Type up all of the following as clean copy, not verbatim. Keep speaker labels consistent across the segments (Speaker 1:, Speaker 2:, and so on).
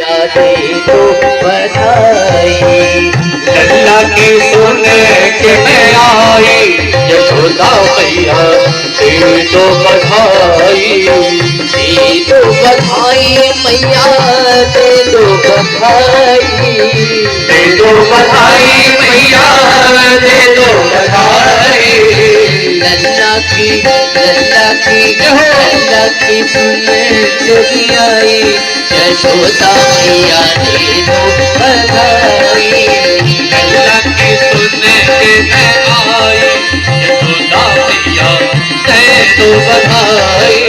Speaker 1: मैया दे दो बधाई।
Speaker 2: लल्ला की सुन के मैं आई, यशोदा मैया दे दो बधाई।
Speaker 1: दे दो बधाई मैया दे दो बधाई।
Speaker 2: दे दो बधाई मैया दे दो बधाई।
Speaker 1: लल्ला की सुन चली आई, यशोदा मैया दे दो बधाई।
Speaker 2: लल्ला की सुन के मैं आई, यशोदा मैया दे दो बधाई।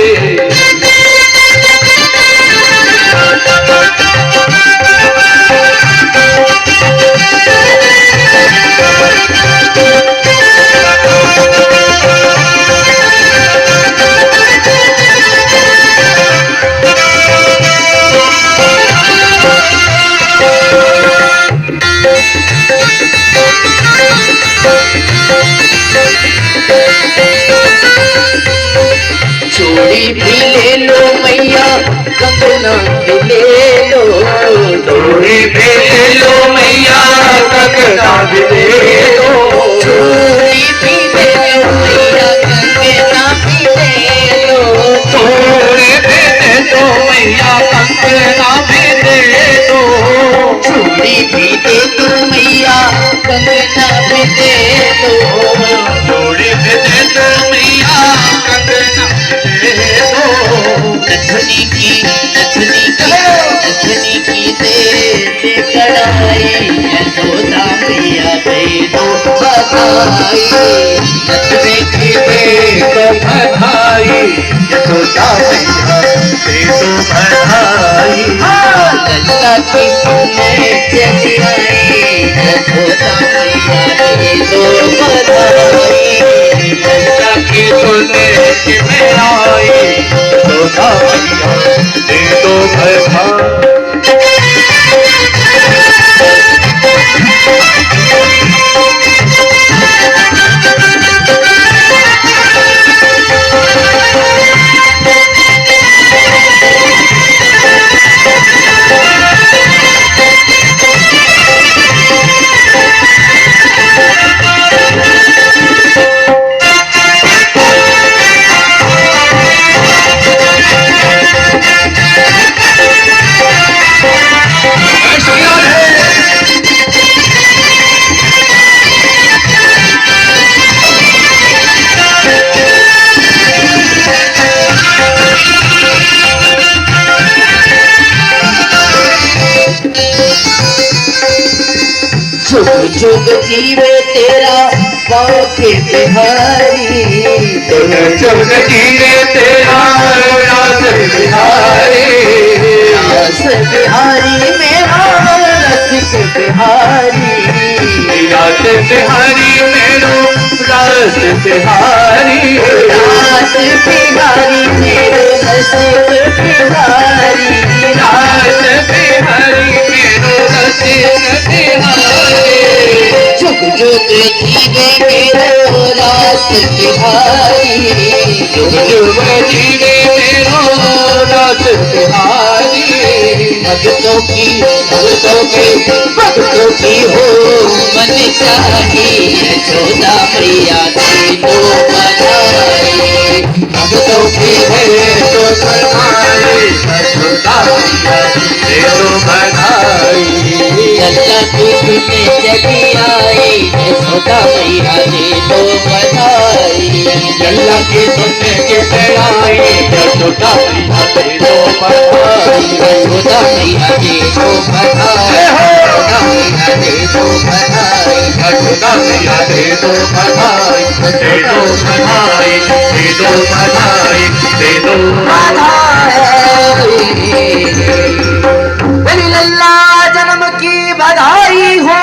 Speaker 1: चूड़ी भी ले लो मैया, कंगना भी ले लो।
Speaker 2: चूड़ी भी ले लो मैया, कंगना भी ले लो।
Speaker 1: चूड़ी भी ले लो मैया, कंगना भी ले लो।
Speaker 2: चूड़ी भी ले लो मैया, कंगना भी ले लो।
Speaker 1: चूड़ी भी दे दो मैया, कंगना भी दे दो।
Speaker 2: चूड़ी भी दे दो मैया, कंगना भी दे दो।
Speaker 1: नथनी की दे कढ़ाई, यशोदा मैया दे दो बधाई।
Speaker 2: नथनी की दे बधाई, यशोदा मैया दे दो बधाई।
Speaker 1: लल्ला की सुने चली आई, यशोदा मैया दे दो बधाई।
Speaker 2: लल्ला की सुने के मैं आई, यशोदा मैया दे दो बधाई।
Speaker 1: जुग जुग जीवे तेरा बाके बिहारी।
Speaker 2: जुग जीवे तेरा रास बिहारी।
Speaker 1: रास बिहारी मेरा रसिक बिहारी।
Speaker 2: रास बिहारी मेरो रास बिहारी।
Speaker 1: रास बिहारी मेरो रसिक बिहारी।
Speaker 2: रास बिहारी मेरो रसिक बिहारी।
Speaker 1: जुग जुग जीवे मेरो रास बिहारी।
Speaker 2: जुग जुग जीवे मेरो रास बिहारी।
Speaker 1: भक्तों की हो मन चाहिए, यशोदा मैया दे दो बधाई।
Speaker 2: भक्तों की है तो बधाई, यशोदा मैया दे दो बधाई।
Speaker 1: लल्ला की सुने चली आई, यशोदा मैया दे दो बधाई।
Speaker 2: लल्ला की सुनने के आई, यशोदा मैया दे दो बधाई।
Speaker 1: यशोदा मैया दे दो बधाई। यशोदा मैया दे दो बधाई।
Speaker 2: यशोदा मैया दे दो बधाई, दे दो बधाई, दे दो बधाई, दे दो
Speaker 1: बधाई। बड़ी लल्ला जन्म की बधाई हो।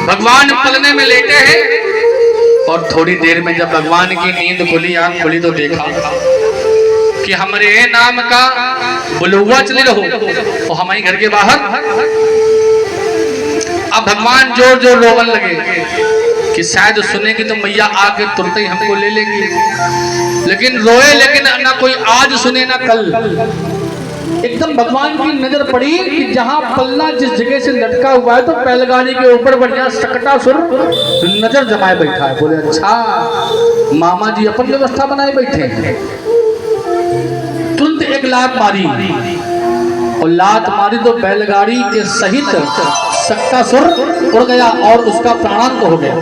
Speaker 2: भगवान पलने में लेटे हैं और थोड़ी देर में जब भगवान की नींद खुली, आंख खुली तो देखा कि हमारे नाम का बुलुआ चले रहो और हमारे घर के बाहर। अब भगवान जोर जोर रोवन लगे कि शायद सुनेगी तो मैया आके तुरंत ही हमको ले लेगी, लेकिन रोए, लेकिन ना कोई आज सुने ना कल। एकदम भगवान की नजर पड़ी कि जहां पल्ला जिस जगह से लटका हुआ है तो बैलगाड़ी के ऊपर बढ़िया सकटासुर नजर जमाए बैठा है। बोले अच्छा मामा जी अपन व्यवस्था बनाए बैठे हैं। तुरंत एक लात मारी और लात मारी तो बैलगाड़ी के सहित सकटासुर उड़ गया और उसका प्राणांत हो गया।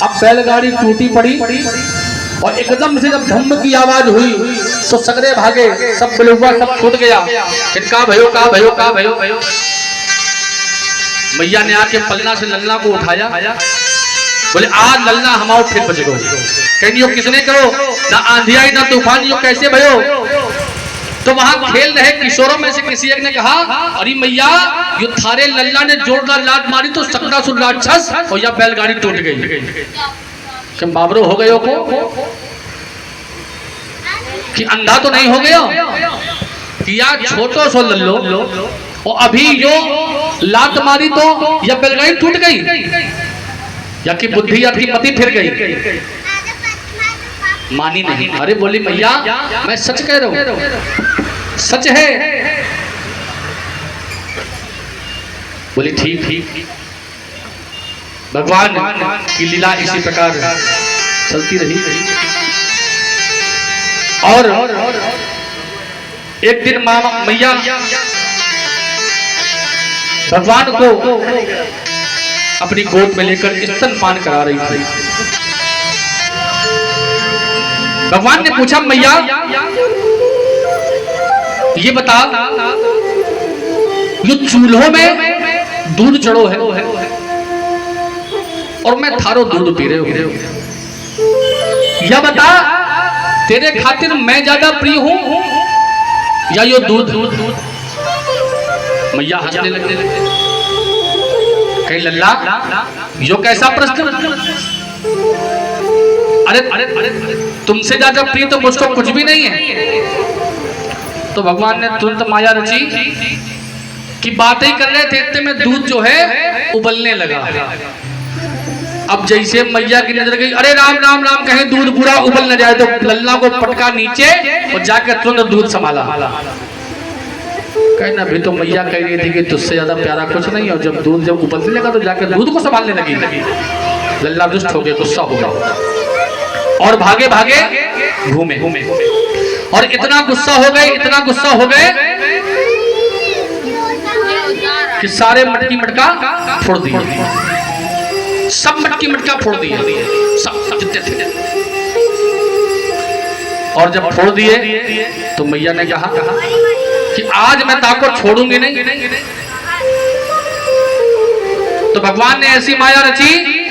Speaker 2: अब बैलगाड़ी टूटी पड़ी और एकदम से जब धम्म की आवाज हुई तो सगरे भागे, सब बलुआ सब छूट गया। इनका भयो का भयो का भयो भयो। मैया ने आके पलना से लल्ला को उठाया, बोले आज लल्ला हमाओ फिर बच गो। कहनी किसने करो ना आंधी आई ना तूफान, यो कैसे भयो। तो वहां खेल रहे किशोरों में से किसी एक ने कहा अरे मैया यो थारे लल्ला ने जोरदार लात मारी तो सकटासुर राक्षस और यह बैलगाड़ी टूट गई। क्या बाबरो हो गए को कि अंधा तो नहीं हो गया कि यार छोटो सो लल्लो और अभी यो लात मारी तो यह बैलगाड़ी टूट गई या कि बुद्धि या कि मति फिर गई। मानी नहीं। अरे बोली मैया मैं सच कह रहा हूं, सच है। बोली ठीक ठीक। भगवान की लीला इसी प्रकार चलती रही। और एक दिन मैया भगवान को अपनी गोद में लेकर स्तनपान करा रही थी। भगवान ने पूछा मैया ये बता ये चूल्हों में दूध चढ़ो है और मैं थारो दूध पी रहे हो, यह बता तेरे खातिर मैं ज्यादा प्रिय हूं या यो दूध। मैया हंसने लगे, कहीं लल्ला यो कैसा प्रश्न। अरे तुमसे ज्यादा प्रिय तो मुझको कुछ भी नहीं है। तो भगवान ने तुरंत माया रची कि बातें ही कर रहे थे इतने में दूध जो है उबलने लगा। अब जैसे मैया की नजर गई अरे राम राम राम कहीं दूध पूरा उबल न जाए तो लल्ला को पटका नीचे और जाकर तुरंत दूध संभाला। कहना भी तो मैया कह रही थी कि तुझसे ज्यादा प्यारा कुछ नहीं, और जब दूध जब उबलने लगा तो जाकर दूध को संभालने लगी। लल्ला दुष्ट हो गया, गुस्सा हो गया और भागे भागे घूमे और इतना गुस्सा हो गए, इतना गुस्सा हो गए कि सारे मटकी मटका फोड़ दिए, सब मटकी मटका फोड़ दिए, सब जितने थे। और जब फोड़ दिए तो मैया ने कहा कि आज मैं ताको छोड़ूंगी नहीं। तो भगवान ने ऐसी माया रची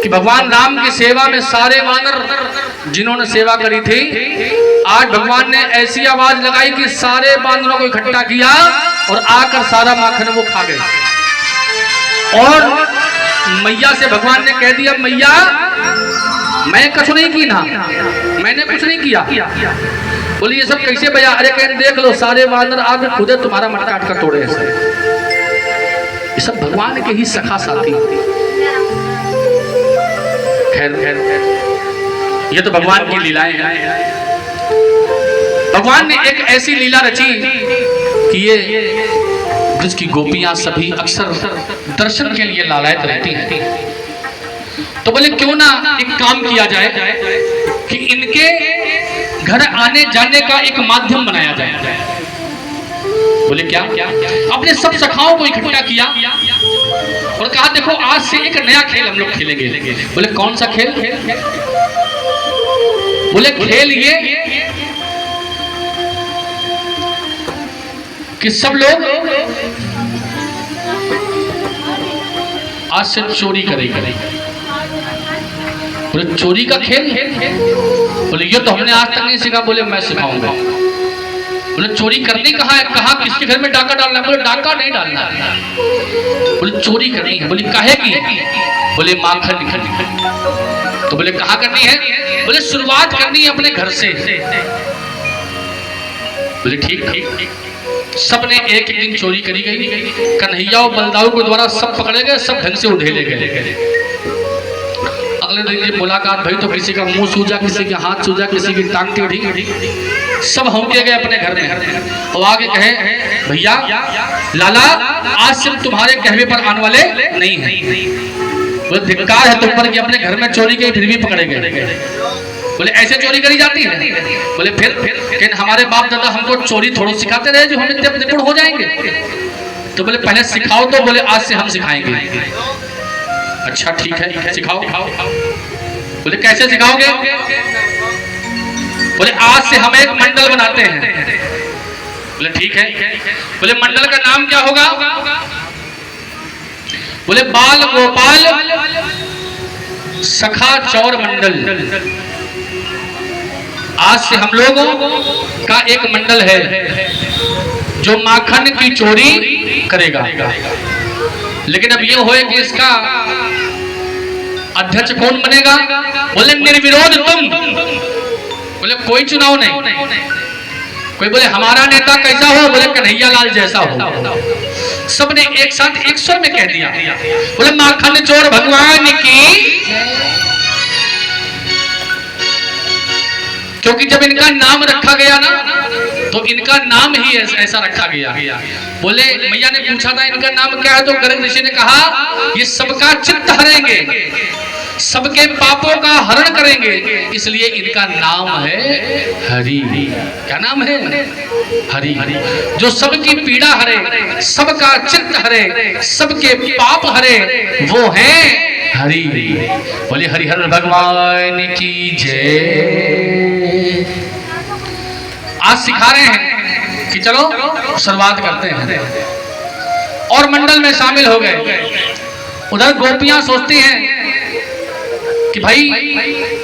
Speaker 2: कि भगवान राम की सेवा में सारे वानर जिन्होंने सेवा करी थी, आज भगवान ने ऐसी आवाज लगाई कि सारे वानरों को इकट्ठा किया और आकर सारा माखन वो खा गए। और मैया से भगवान ने कह दिया मैया मैं कुछ नहीं की ना, मैंने कुछ नहीं किया। बोली ये सब कैसे भैया। अरे कह देख लो सारे वानर आगे खुदे तुम्हारा मटका काट कर तोड़े। ये सब भगवान के ही सखा साथी। खैर ये तो भगवान की लीलाएं हैं। भगवान ने एक ऐसी लीला रची कि ये जिसकी गोपियां सभी अक्सर दर्शन के लिए लालायत रहती हैं। तो बोले क्यों ना एक काम किया जाए कि इनके घर आने जाने का एक माध्यम बनाया जाए। बोले क्या? अपने सब सखाओं को इकट्ठा किया और कहा देखो आज से एक नया खेल हम लोग खेलेंगे। बोले कौन सा खेल? बोले खेल ये कि सब लोग आज से चोरी करेंगे। बोले चोरी का खेल? बोले ये तो हमने आज तक नहीं सीखा। बोले मैं सिखाऊंगा। बोले चोरी करनी कहाँ है? कहाँ किसके घर में डाका डालना है? बोले डाका नहीं डालना है। बोले चोरी करनी है। बोले काहे की? बोले माखन निकल। तो बोले कहाँ करनी है? बोले शुरुआत करनी है अपने घर से। बोले ठीक ठीक। सबने एक एक दिन चोरी करी गई। कन्हैया और बलदाऊ के द्वारा सब पकड़े गए, सब ढंग से उधेले गए। अगले दिन ये मुलाकात भई तो किसी का मुंह सूजा, किसी के हाथ सूजा, किसी की टांग टेढ़ी, सब होंगे गए अपने घर में। और आगे कहे भैया लाला आज से तुम्हारे कहवे पर आने वाले नहीं है। बोले धिक्कार है तुम पर कि अपने घर में चोरी की फिर भी पकड़े गए। बोले ऐसे चोरी करी जाती है? बोले फिर हमारे बाप दादा हमको चोरी थोड़ा सिखाते रहे जो हम इतने निपुण हो जाएंगे। तो बोले पहले सिखाओ। तो बोले आज से हम सिखाएंगे। अच्छा ठीक है सिखाओ। बोले कैसे सिखाओगे? बोले आज से हम एक मंडल बनाते हैं। बोले ठीक है। बोले मंडल का नाम क्या होगा? बोले बाल गोपाल सखा चौर मंडल। आज से हम लोगों का एक मंडल है जो माखन की चोरी करेगा। लेकिन अब ये होए कि इसका अध्यक्ष कौन बनेगा? बोले निर्विरोध तुम। बोले कोई चुनाव नहीं। कोई बोले हमारा नेता कैसा हो? बोले कन्हैया लाल जैसा हो। सबने एक साथ एक स्वर में कह दिया। बोले माखन चोर भगवान की। क्योंकि जब इनका नाम रखा गया ना तो इनका नाम ही ऐसा रखा गया। बोले मैया ने पूछा था इनका नाम क्या है? तो गर्ग ऋषि ने कहा ये सबका चित्त हरेंगे, सबके पापों का हरण करेंगे, इसलिए इनका नाम है हरि। क्या नाम है? हरि। जो सबकी पीड़ा हरे, सबका चित्त हरे, सबके पाप हरे, वो है हरि। बोले हरिहर भगवान की जय। आज सिखा रहे हैं कि चलो शुरुआत करते हैं। और मंडल में शामिल हो गए। उधर गोपियां सोचती हैं कि भाई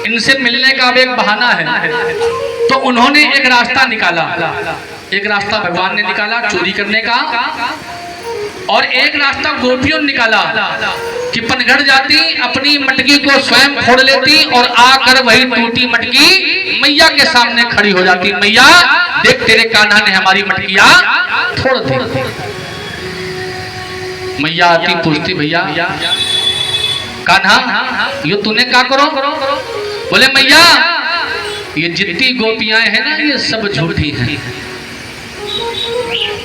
Speaker 2: इनसे मिलने का अब एक बहाना है। तो उन्होंने एक रास्ता निकाला। एक रास्ता भगवान ने निकाला चोरी करने का, और एक रास्ता गोपियों ने निकाला कि पनघट जाती, अपनी मटकी को स्वयं फोड़ लेती और आकर वही टूटी मटकी मैया के सामने खड़ी हो जाती। मैया देख तेरे कान्हा ने हमारी मटकियां फोड़ दी। मैया आती पूछती भैया कान्हा ये तूने क्या करो? बोले मैया ये जितनी गोपियां हैं ना ये सब झूठी हैं।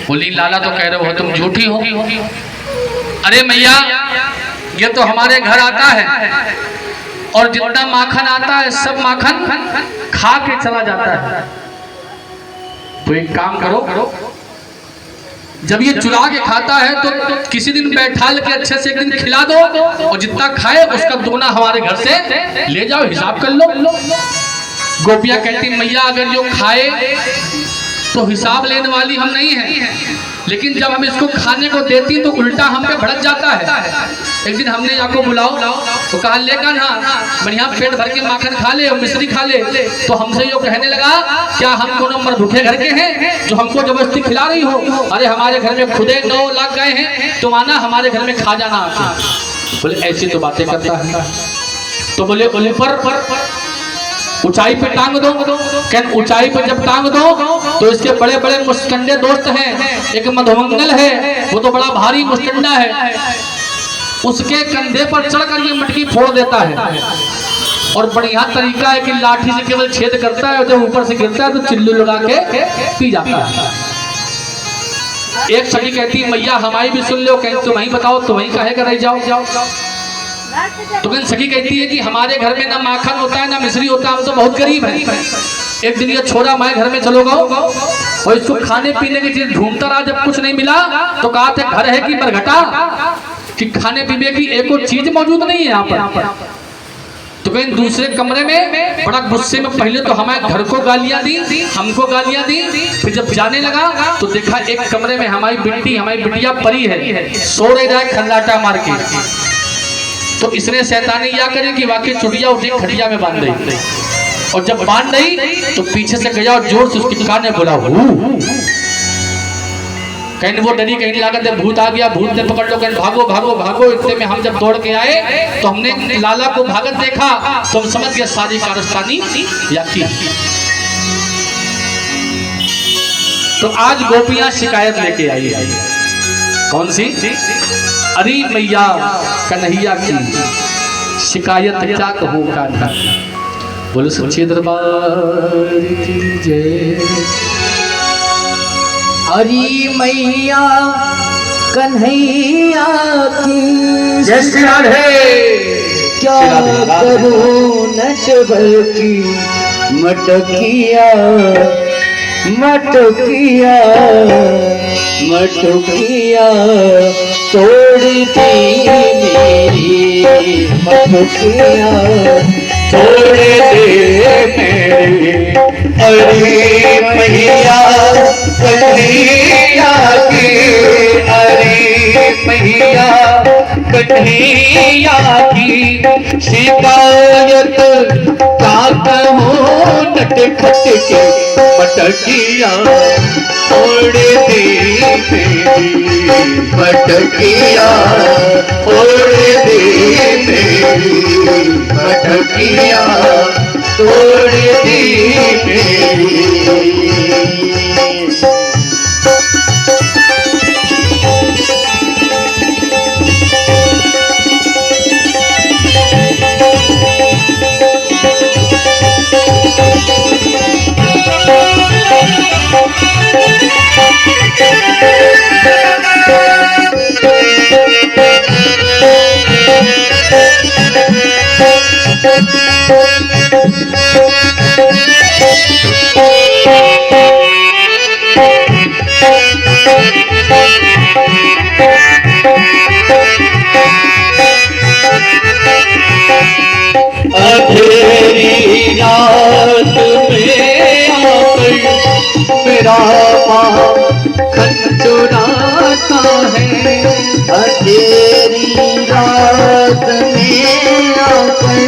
Speaker 2: बोली लाला तो कह रहे हो तुम झूठी हो। अरे मैया ये तो हमारे घर आता है और जितना माखन आता है सब माखन खा के चला जाता है। तो एक काम करो, जब ये चुरा के खाता है तो किसी दिन बैठा के अच्छे से एक दिन खिला दो, और जितना खाए उसका दोगुना हमारे घर से ले जाओ, हिसाब कर लो। गोपियां कहती मैया अगर जो खाए तो हिसाब लेने वाली हम नहीं हैं, लेकिन जब हम इसको खाने को देती तो उल्टा हम पे भड़क जाता है। एक दिन हमने आपको बुलाओ तो कहा लेकर ना बढ़िया पेट भर के माखन खा ले और मिश्री खा ले। तो हमसे जो कहने लगा क्या हम दोनों मर भूखे घर के हैं जो हमको जबरदस्ती खिला रही हो? अरे हमारे घर में खुदे 9 लाख गए हैं, तुम आना हमारे घर में खा जाना। बोले ऐसी तो बातें करता है। तो बोले ऊपर ऊंचाई पे टांग दो। क्या ऊंचाई पे जब टांग दो तो इसके बड़े बड़े मुस्टंडे दोस्त हैं। एक मधुमंगल है, वो तो बड़ा भारी मुस्टंडा है, उसके कंधे पर चढ़कर ये मटकी फोड़ देता है। और बढ़िया तरीका है कि लाठी से केवल छेद करता है और जब ऊपर से गिरता है तो चिल्लू लगा के पी जाता है। एक सखी कहती मैया हमारी भी सुन लो। कहीं तुम ही बताओ, तुम ही कहे कर रह जाओ। तो सखी कहती है कि हमारे घर में ना माखन होता है ना मिश्री होता है, हम तो बहुत गरीब हैं। एक दिन ये छोरा मैं घर में चलो गो और इसको खाने पीने की चीज ढूंढता रहा। जब कुछ नहीं मिला तो कहा था घर है कि बरघटा, कि खाने पीने की एक और चीज मौजूद नहीं है यहाँ पर। तो कहीं दूसरे कमरे में बड़ा गुस्से में पहले तो हमारे घर को गालियां दी, हमको गालियां दी। फिर जब जाने लगा तो देखा एक कमरे में हमारी बिटिया परी है, सो रही है खल्लाटा मार के। तो इसने शैतानी या करे कि वाकई चुड़िया उठी खटिया में बांध दी, और जब बांध नहीं तो पीछे से गया और जोर से उसकी दुकान में बोला कहीं वो डरी, कहीं लागत भूत आ गया, भूत ने पकड़ लो, कहीं भागो भागो भागो। इतने में हम जब दौड़ के आए तो हमने लाला को भागत देखा तो हम समझ गए सारी कारस्तानी या की। तो आज गोपियां शिकायत लेके आई। कौन सी? अरे मैया कन्हैया की शिकायत क्या कहूँ का बोलो सच्चे दरबार की जय।
Speaker 1: हरी मैया कन्हैया की
Speaker 2: जय श्री राधे।
Speaker 1: क्या करूं नटवर की मटकिया मटकिया मटकिया तोड़ दी मेरी मटकिया तोड़ दे मेरी। अरे मैया कन्हैया की अरे मैया कन्हैया की शिकायत का कहूँ नटखट के मटकिया तोड़ दे मेरी मटकिया तोड़ दे मेरी मटकिया तोड़ दे मेरी। अंधेरी रात में आकर मेरा माखन चुराता है। अंधेरी रात में आकर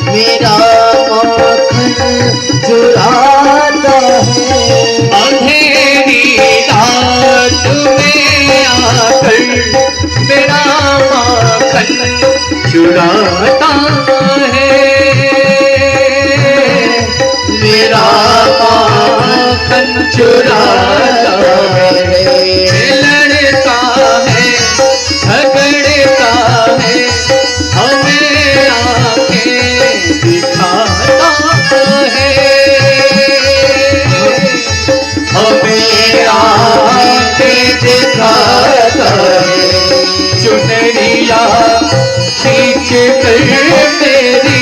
Speaker 1: मेरा माखन चुराता है। अंधेरी रात में आकर मेरा माखन चुराता है। मेरा माखन चुराता है। लड़ता है झगड़ता है हमें आंखें दिखाता है। हमें आंखें दिखाता है। चुनरिया खींच कर मेरी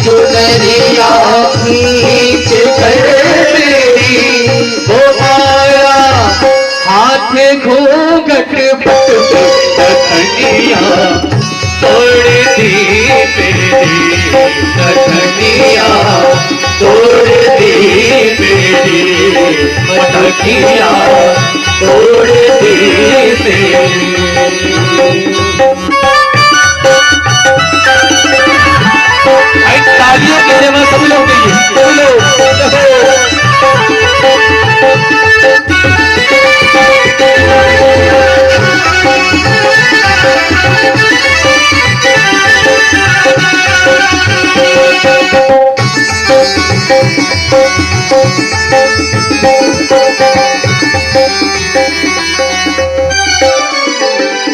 Speaker 1: चुनरिया खींच कर मेरी वो माया हाथ घूंघट पट दखनिया तोड़ दी मेरी दखनिया तोड़ दी मेरी मटकिया तोड़ दी मेरी। तालियों के देवा सभी लोग सभी लोग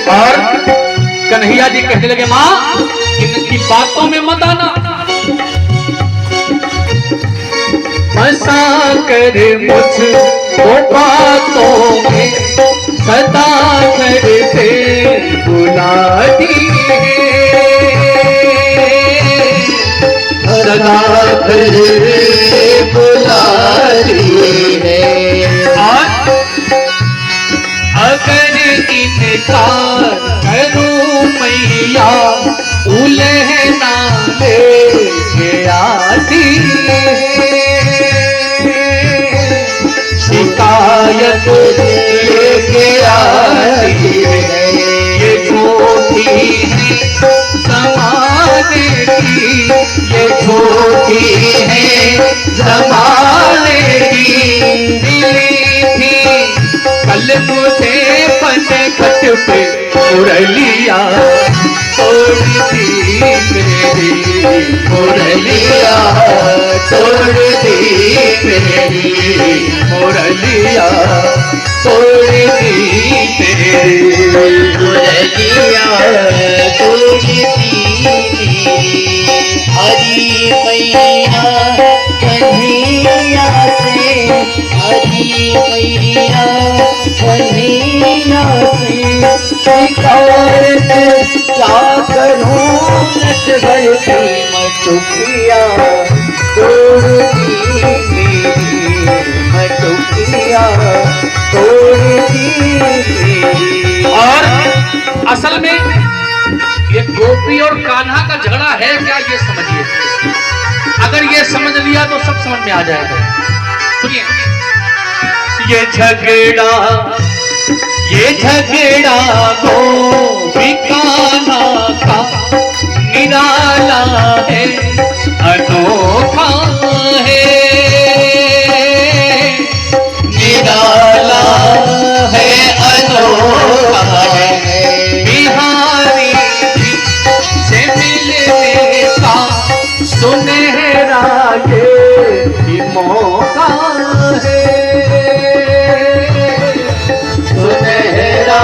Speaker 1: और कन्हैया जी कहने लगे माँ इनकी बातों में मत आना। फंसा कर मुझको बातों में सदा करते बुलाती सदा करते बुलाती है। अगर इनकार करूं मैया उलहना लेके आती शिकायत लेके आती है। ये झूठी है ज़माने की ये झूठी है ज़माने की। मिली थी कल मुझे पनघट पे मुरलिया तोड़ दी मेरी मुरलिया तोड़ दी मेरी मुरलिया तोड़ दी मेरी मुरलिया तोड़ दी मेरी
Speaker 3: कन्हैया से शिकायत क्या करूं, नट भर की मटुकिया तोड़ दी मेरी, मटुकिया तोड़ दी मेरी।
Speaker 2: और असल में ये गोपी और कान्हा का झगड़ा है क्या, ये समझिए। अगर ये समझ लिया तो सब समझ में आ जाएगा। सुनिए,
Speaker 3: ये झगड़ा गोपी कान्हा का निराला है, अनोखा है, निराला है, अनोखा है। बिहारी से मिलने का सुनहरा ये मौका है, सुनहरा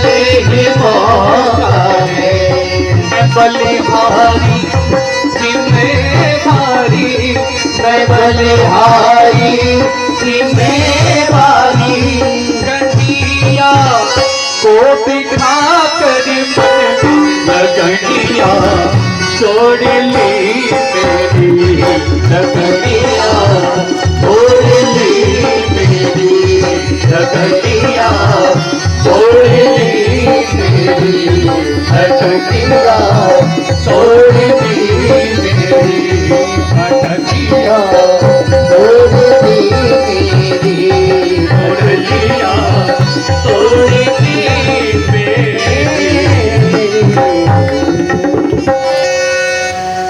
Speaker 3: ये मौका है। बलिहारी जिम्मेवारी, मैं बलिहारी जिम्मेवारी, कन्हैया को बिठा कर लगनिया छोड़ ली मेरी, लगनिया छोड़ ली मेरी, लगनिया छोड़ ली मेरी, लगनिया छोड़ ली मेरी, लगनिया छोड़ ली मेरी, लगनिया छोड़ ली मेरी।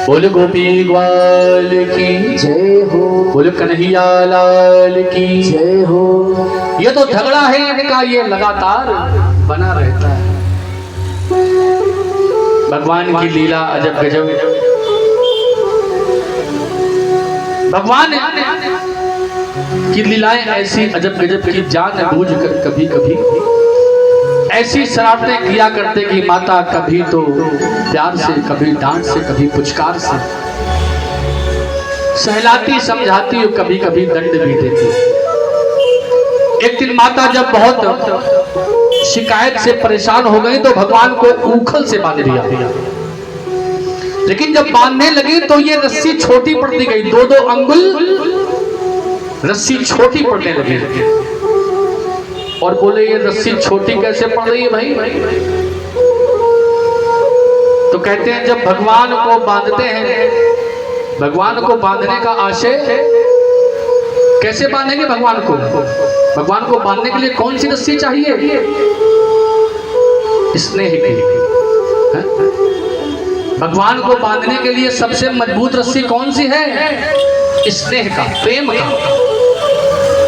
Speaker 2: बोल गोपी ग्वाल की
Speaker 3: जय हो,
Speaker 2: बोल कन्हैया लाल की
Speaker 3: जय हो।
Speaker 2: ये तो झगड़ा है इनका, ये लगातार बना रहता है। भगवान की लीला अजब गजब। भगवान की लीलाएं ऐसी अजब गजब की, जानबूझ कर कभी कभी ऐसी शरारतें किया करते कि माता कभी तो प्यार से, कभी डांट से, कभी पुचकार से सहलाती समझाती और कभी कभी दंड भी देती। एक दिन माता जब बहुत शिकायत से परेशान हो गई तो भगवान को ऊखल से बांध दिया। लेकिन जब बांधने लगी तो ये रस्सी छोटी पड़ती गई, 2-2 अंगुल रस्सी छोटी पड़ने लगी। और बोले ये रस्सी छोटी कैसे पड़ रही है भाई? तो कहते हैं जब भगवान को बांधते हैं, भगवान को बांधने का आशय, कैसे बांधेंगे भगवान को? भगवान को बांधने के लिए कौन सी रस्सी चाहिए? स्नेह की। भगवान को बांधने के लिए सबसे मजबूत रस्सी कौन सी है? स्नेह का, प्रेम का।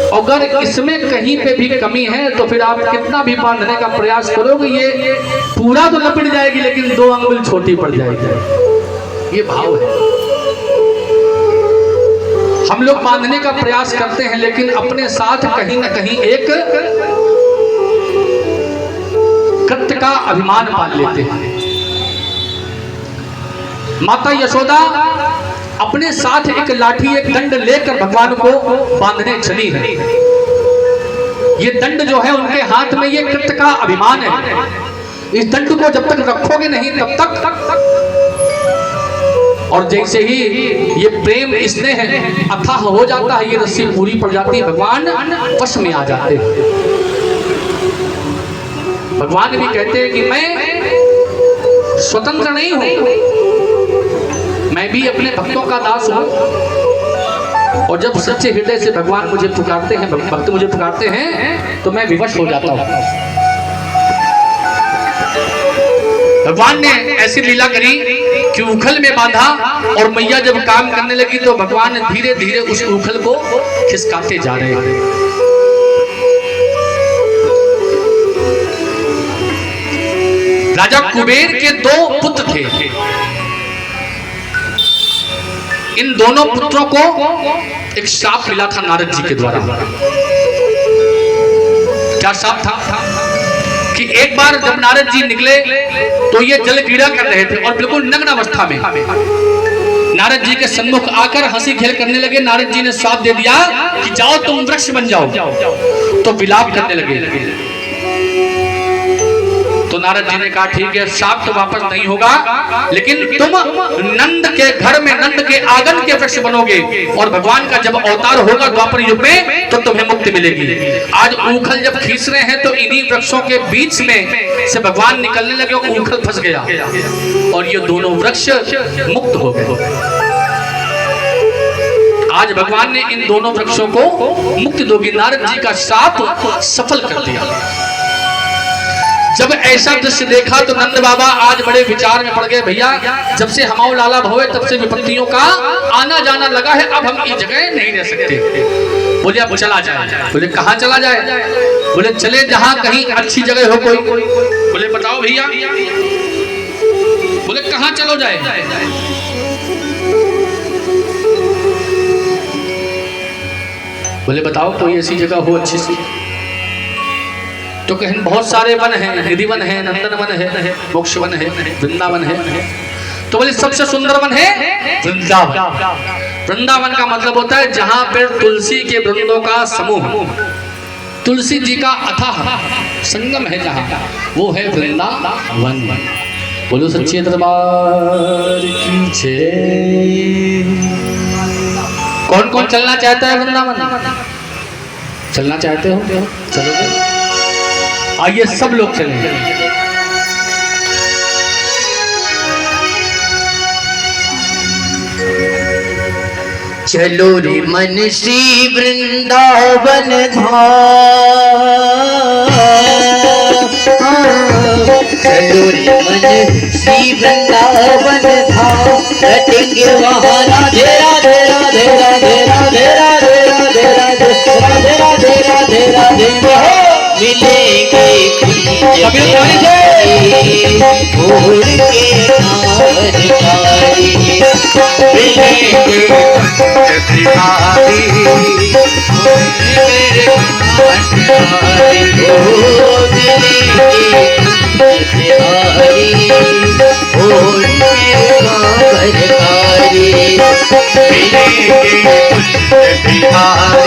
Speaker 2: अगर इसमें कहीं पे भी कमी है तो फिर आप कितना भी बांधने का प्रयास करोगे ये पूरा तो लपट जाएगी, लेकिन 2 अंगुल छोटी पड़ जाएगी। ये भाव है। हम लोग बांधने का प्रयास करते हैं लेकिन अपने साथ कहीं ना कहीं एक कृत्य का अभिमान मान लेते हैं। माता यशोदा अपने साथ एक लाठी, एक दंड लेकर भगवान को बांधने चली है। ये दंड जो है उनके हाथ में, ये कृत्य का अभिमान है। इस दंड को जब तक रखोगे नहीं तब तक, और जैसे ही ये प्रेम स्नेह अथाह हो जाता है, ये रस्सी पूरी पड़ जाती है, भगवान वश में आ जाते हैं। भगवान भी कहते हैं कि मैं स्वतंत्र नहीं हूं, मैं भी अपने भक्तों का दास हूं। और जब सच्चे हृदय से भगवान मुझे पुकारते हैं, भक्त मुझे पुकारते हैं, तो मैं विवश हो जाता हूं। भगवान ने ऐसी लीला करी कि उखल में बांधा और मैया जब काम करने लगी तो भगवान धीरे धीरे उस उखल को खिसकाते जा रहे हैं। राजा कुबेर के 2 पुत्र थे। इन दोनों पुत्रों को एक श्राप मिला था नारद जी के द्वारा। क्या श्राप था? कि एक बार जब नारद जी निकले तो ये जल क्रीड़ा कर रहे थे और बिल्कुल नग्न अवस्था में। नारद जी के सम्मुख आकर हंसी खेल करने लगे। नारद जी ने श्राप दे दिया कि जाओ तुम वृक्ष बन जाओ, तो विलाप करने लगे। तो नारद जी ने कहा ठीक है, श्राप तो वापस नहीं होगा, लेकिन तुम नंद के घर में, नंद के आंगन के वृक्ष बनोगे, और भगवान का जब अवतार होगा द्वापर युग में, तो तुम्हें मुक्ति मिलेगी। आज ऊखल जब खींच रहे हैं तो इन्हीं वृक्षों के बीच में से भगवान निकलने लगे, ऊखल फंस गया और ये दोनों वृक्ष मुक्त हो गए। आज भगवान ने इन दोनों वृक्षों को मुक्ति दोगी। नारद जी का श्राप सफल कर दिया। जब ऐसा दृश्य देखा तो नंद बाबा आज बड़े विचार में पड़ गए। भैया, जब से हमाओ लाला भवे तब से विपत्तियों का आना जाना लगा है, अब हम इस जगह नहीं रह सकते। बोले अब चला जाए। बोले कहाँ चला जाए? बोले चले जहाँ कहीं अच्छी जगह हो कोई। बोले बताओ भैया। बोले कहाँ चलो जाए? बोले बताओ कोई ऐसी जगह हो अच्छी सी। तो कहीं बहुत सारे वन हैं, निधि वन है, नंदन वन है, मोक्ष वन है, वृंदावन है। तो बोले सबसे सुंदर वन है वृंदावन। वृंदावन का मतलब होता है जहां पर तुलसी के वृंदों का समूह, तुलसी जी का अथाह संगम है, जहां वो है वृंदावन। बोलो सच्चे दरबार की जय। कौन कौन चलना चाहता है वृंदावन? चलना चाहते हो? चलोगे? आइए सब लोग चलेंगे।
Speaker 3: चलो रे मन श्री वृंदावन धाम, चलो रे मन श्री वृंदावन धाम, कटेंगे वहाँ राधे राधे राधे राधे राधे राधे राधे राधे राधे राधे राधे राधे राधे मिलेंगे भोर के नारकारी, मिलेंगे बिहारी मेरे बिहारी, भोर के नारकारी, मिलेंगे बिहारी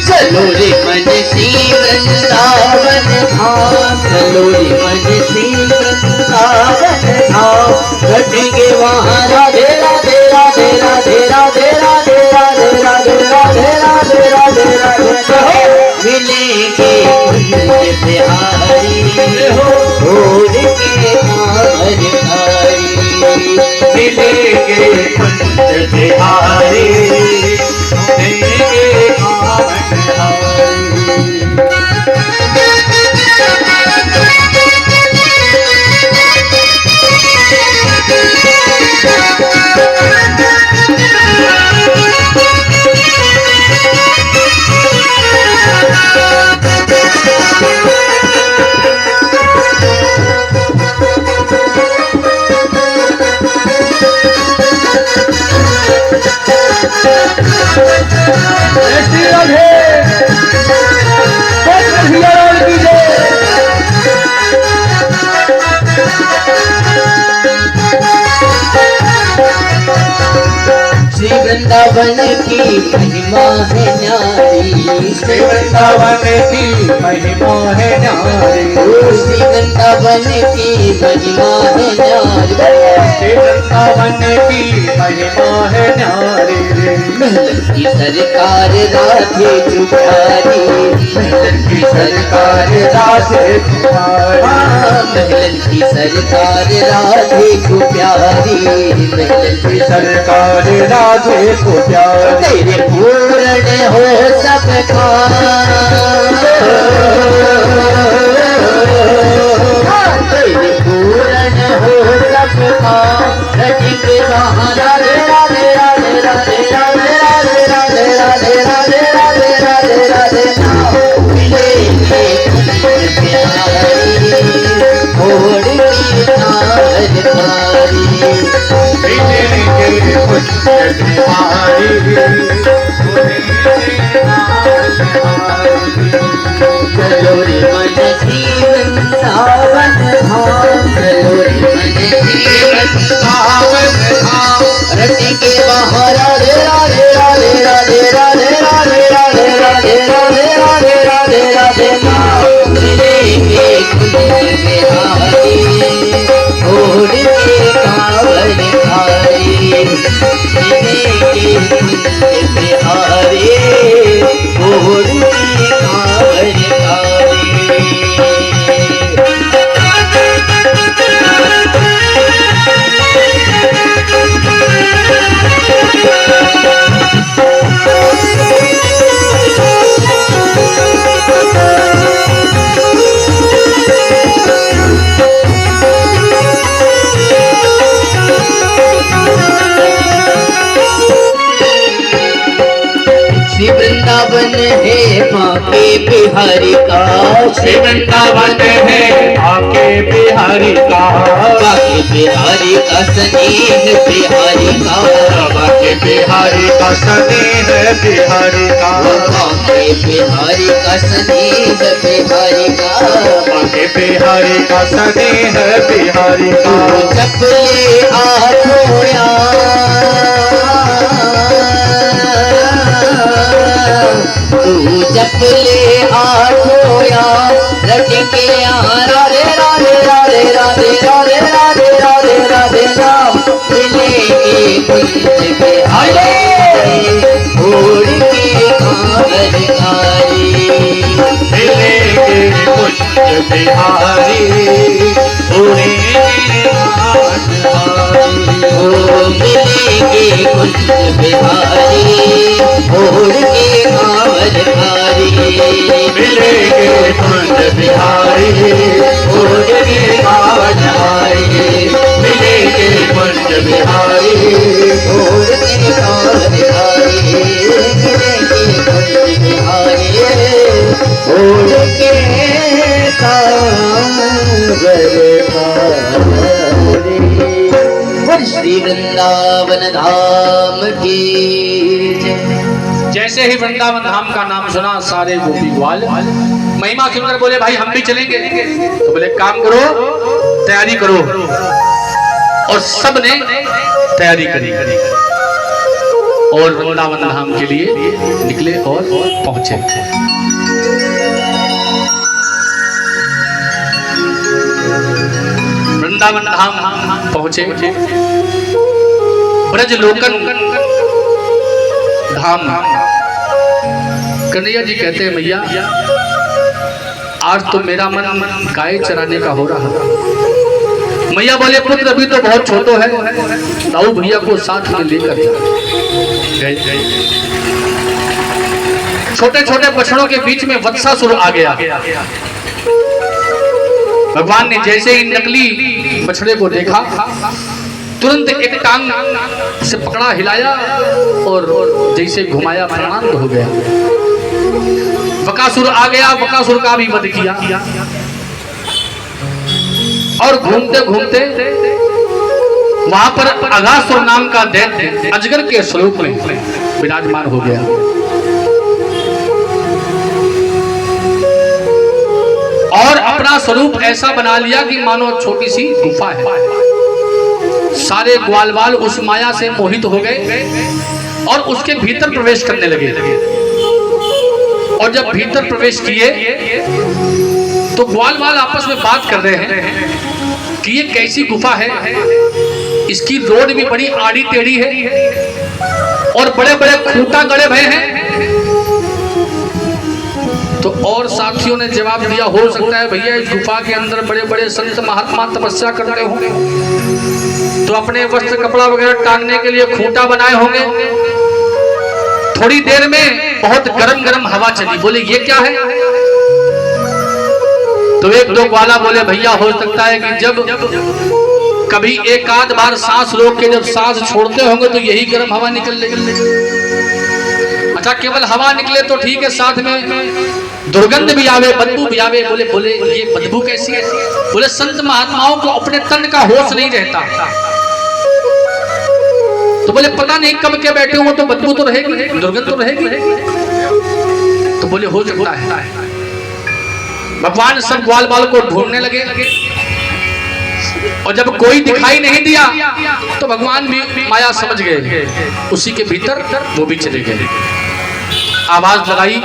Speaker 3: चलो रे मन सी वृंदावन धाम, चलो रे मन सी वृंदावन धाम, घटेंगे वहाँ राधे राधे राधे राधे राधे राधे राधे राधे राधे राधे राधे राधे मिलेंगे कुंज बिहारी, भोर के नारकारी, मिलेंगे कुंज बिहारी, वृंदावन की महिमा है न्यारी, श्री वृंदावन की महिमा है न्यारी, श्री वृंदावन की महिमा है न्यारी, श्री वृंदावन की महिमा है न्यारी। महलन की सरकार राधे जुठारी, महलन की सरकार राधे जुठारी, महलन की सरकार राधे को प्यारी, महलन की सरकार राधे को प्यार, तेरे पूर्ण हो सब तेरे पूर्ण हो सब रखेंगे वहाँ राधे राधे राधे राधे राधे राधे राधे राधे राधे राधे राधे राधे मिलेंगे प्यारी भोर की नारकारी, मिलेंगे चलो रे मन सी वृंदावन धाम, गोरी मन
Speaker 2: वृंदावन धाम
Speaker 3: रटेंगे वहाँ राधे राधे राधे राधे राधे राधे राधे राधे राधे राधे राधे राधे नाम मिलेंगे कुंज बिहारी छोड़ के कांवर धारी मिलेंगे कुंज बिहारी छोड़ के कांवर धारी श्री वृंदावन है माँ के बिहारी का
Speaker 2: श्री वृंदावन है आके बिहारी का
Speaker 3: बाके बिहारी का स्नेह बिहारी का
Speaker 2: बाके बिहारी का स्नेह बिहारी का
Speaker 3: बाके बिहारी का स्नेह बिहारी का
Speaker 2: बाके बिहारी का स्नेह बिहारी का
Speaker 3: जब ये आठोया तू जब ले आठोया रटेंगे राधे राधे राधे राधे राधे राधे राधे राधे नाम मिलेंगे कुंज बिहारी छोड़ के कांवर धारी
Speaker 2: मिलेंगे कुंज बिहारी
Speaker 3: ओ मिलेंगे कुंज बिहारी छोड़ के कांवर धारी
Speaker 2: मिलेंगे कुंज बिहारी
Speaker 3: छोड़ के कांवर धारी
Speaker 2: मिलेंगे कुंज बिहारी
Speaker 3: छोड़ के कांवर धारी मिलेंगे कुंज बिहारी छोड़ के कांवर धारी श्री वृंदावन धाम की जय।
Speaker 2: जैसे ही वृंदावन धाम का नाम सुना सारे गोपी ग्वाल महिमा सुनकर बोले भाई हम भी चलेंगे। तो बोले काम करो तैयारी करो और सब ने तैयारी करी और वृंदावन धाम के लिए निकले और पहुंचे। वृंदावन धाम पहुंचे ब्रज लोकन धाम। कन्हैया जी कहते हैं मैया आज तो मेरा मन गाय चराने का हो रहा। मैया बोले पुत्र अभी तो बहुत छोटो है, दाऊ भैया को साथ में लेकर जा। छोटे छोटे बछड़ों के बीच में वत्सासुर आ गया। भगवान ने जैसे ही नकली बछड़े को देखा तुरंत एक टांग से पकड़ा हिलाया और जैसे घुमाया प्राणांत हो गया। बकासुर आ गया, बकासुर का भी वध किया और घूमते घूमते वहां पर अघासुर नाम का दैत्य अजगर के स्वरूप में विराजमान हो गया और अपना स्वरूप ऐसा बना लिया कि मानो छोटी सी गुफा है। सारे ग्वाल बाल उस माया से मोहित हो गए और उसके भीतर प्रवेश करने लगे। और जब भीतर प्रवेश किए तो ग्वाल बाल आपस में बात कर रहे हैं कि ये कैसी गुफा है, इसकी रोड भी बड़ी आड़ी टेढ़ी है और बड़े बड़े खूंटा गड़े भरे हैं। तो और साथियों ने जवाब दिया हो सकता है भैया इस गुफा के अंदर बड़े बड़े संत महात्मा तपस्या करते होंगे तो अपने वस्त्र कपड़ा वगैरह टांगने के लिए खूंटा बनाए होंगे। थोड़ी देर में बहुत गरम गरम हवा चली। बोले ये क्या है? तो एक दो ग्वाला बोले भैया हो सकता है कि जब कभी एक आध बार सांस रोक के जब सांस छोड़ते होंगे तो यही गर्म हवा निकल लेगी। अच्छा केवल हवा निकले तो ठीक है, साथ में दुर्गंध भी आवे, बदबू भी आवे। बोले ये बदबू कैसी है? बोले संत महात्माओं को अपने तन का होश नहीं रहता। तो बोले पता नहीं कब के बैठे हो तो बदबू तो रहेगी, दुर्गंध तो रहेगी। तो बोले हो सकता है। भगवान सब ग्वाल बाल को ढूंढने लगे और जब कोई दिखाई नहीं दिया तो भगवान भी माया समझ गए, उसी के भीतर वो भी चले गए। आवाज लगाई,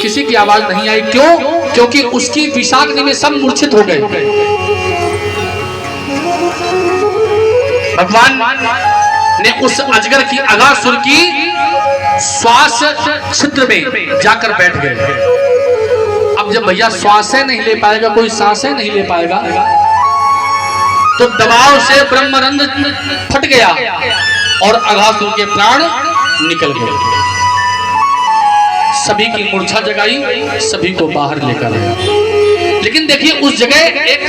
Speaker 2: किसी की आवाज नहीं आई। क्यों? क्योंकि उसकी विषाग्नि में सब मूर्छित हो गए। भगवान ने उस अजगर की, अगासुर की श्वास छिद्र में जाकर बैठ गए। अब जब भैया श्वासें नहीं ले पाएगा, कोई सांसें नहीं ले पाएगा, तो दबाव से ब्रह्मरंध्र फट गया और अगासुर के प्राण निकल गए। सभी की मूर्छा जगाई, सभी को बाहर लेकर आया। लेकिन देखिए उस जगह एक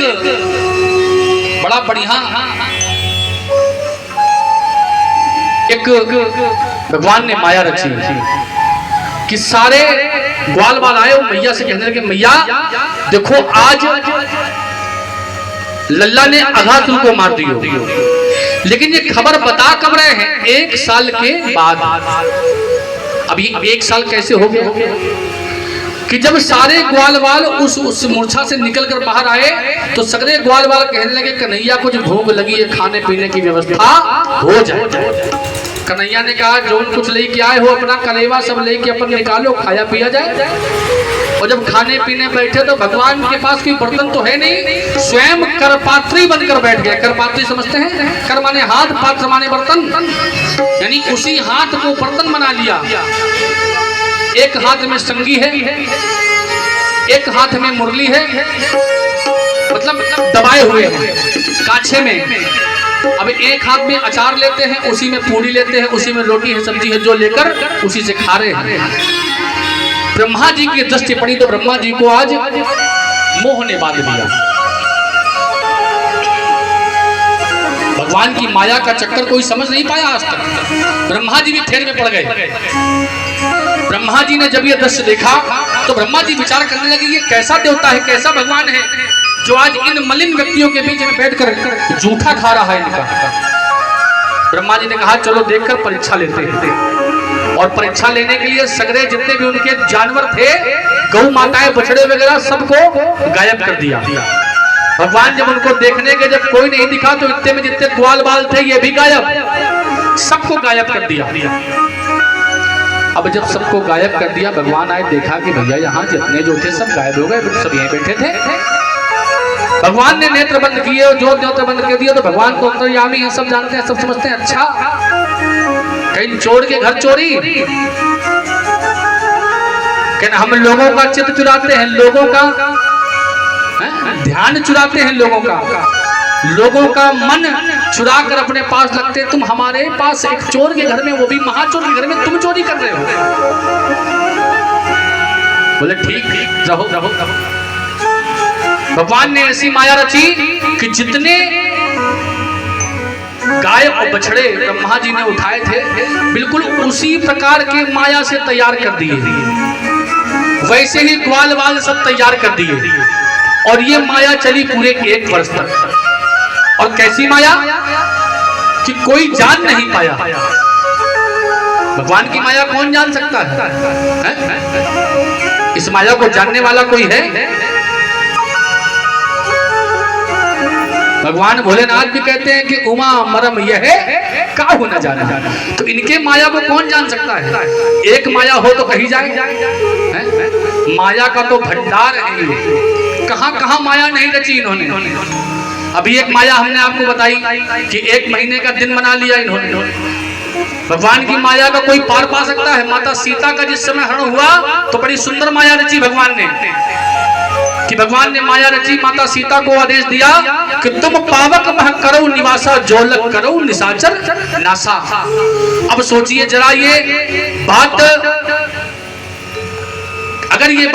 Speaker 2: बड़ा बढ़िया एक भगवान ने माया रची कि सारे ग्वाल बाल आए और मैया से कहने लगे, मैया देखो आज लल्ला ने अगासुर को मार दियो, लेकिन ये खबर बता कब रहे हैं? 1 साल के बाद। अभी 1 साल कैसे हो गए कि जब सारे ग्वाल बाल उस मूर्छा से निकलकर बाहर आए तो सगरे ग्वाल बाल कहने लगे, कन्हैया कुछ भूख लगी है, खाने पीने की व्यवस्था हो जाए। कन्हैया ने कहा, जो कुछ लेके आए हो अपना कलेवा सब लेके अपन निकालो, खाया पिया जाए। और जब खाने पीने बैठे तो भगवान के पास कोई बर्तन तो है नहीं, स्वयं करपात्री बनकर बैठ गए। करपात्री समझते हैं? कर माने हाथ, पात्र माने बर्तन, यानी उसी हाथ को बर्तन बना लिया। एक हाथ में संगी है, एक हाथ में मुरली है, मतलब दबाए हुए हैं काछे में। अब एक हाथ में अचार लेते हैं, उसी में पूरी लेते हैं, उसी में रोटी है, सब्जी है, जो लेकर उसी से खा रहे हैं। ब्रह्मा जी की दृष्टि पड़ी तो ब्रह्मा जी को आज मोह ने बांध दिया। भगवान की माया का चक्कर कोई समझ नहीं पाया आज तक। ब्रह्मा जी भी फेर में पड़ गए। ब्रह्मा जी ने जब ये दृश्य देखा तो ब्रह्मा जी विचार करने लगे, ये कैसा देवता है, कैसा भगवान है जो आज इन मलिन व्यक्तियों के बीच में बैठकर जूठा खा रहा है इनका। ब्रह्मा जी ने कहा, चलो देखकर परीक्षा लेते हैं। और परीक्षा लेने के लिए सगरे जितने भी उनके जानवर थे, गौ माताएं, बछड़े वगैरह, सबको गायब कर दिया। भगवान जब उनको देखने के जब कोई नहीं दिखा तो इतने में जितने ग्वाल बाल थे ये भी गायब, सबको गायब कर दिया। अब जब सबको गायब कर दिया, भगवान आए, देखा कि भैया यहाँ जितने जो थे सब गायब हो गए, सब यहीं बैठे थे। भगवान ने नेत्र बंद किए और जो नेत्र बंद कर दिया तो भगवान को अंतर्यामी है, सब जानते हैं, सब समझते हैं। अच्छा, कहीं चोर के घर चोरी, कहना हम लोगों का चित्त चुराते हैं, लोगों का ध्यान चुराते हैं, लोगों का मन चुरा कर अपने पास लगते। तुम हमारे पास एक चोर के घर में, वो भी महाचोर के घर में तुम चोरी कर रहे हो। बोले ठीक रहो रहो रहो। भगवान ने ऐसी माया रची कि जितने गाय और बछड़े ब्रह्मा जी ने उठाए थे, बिल्कुल उसी प्रकार के माया से तैयार कर दिए, वैसे ही ग्वाल वाल सब तैयार कर दिए। और ये माया चली पूरे 1 वर्ष तक। और कैसी माया कि कोई जान नहीं पाया। भगवान की माया कौन जान सकता है? इस माया को जानने वाला कोई है? भगवान भोलेनाथ भी कहते हैं कि उमा मरम यह है काहू न जाना। तो इनके माया को कौन जान सकता है? एक माया हो तो कहीं जाए। माया का तो भंडार है, कहां कहां माया नहीं रची इन्होंने। अभी एक माया हमने आपको बताई कि 1 महीने का दिन बना लिया इन्होंने। भगवान की माया का कोई पार पा सकता है? माता सीता का जिस समय हरण हुआ तो बड़ी सुंदर माया रची भगवान ने, कि भगवान ने माया रची, माता सीता को आदेश दिया कि तुम पावक मह करो निवासा, जोलक करो निशाचर नासा। अब सोचिए जरा ये बात, अगर ये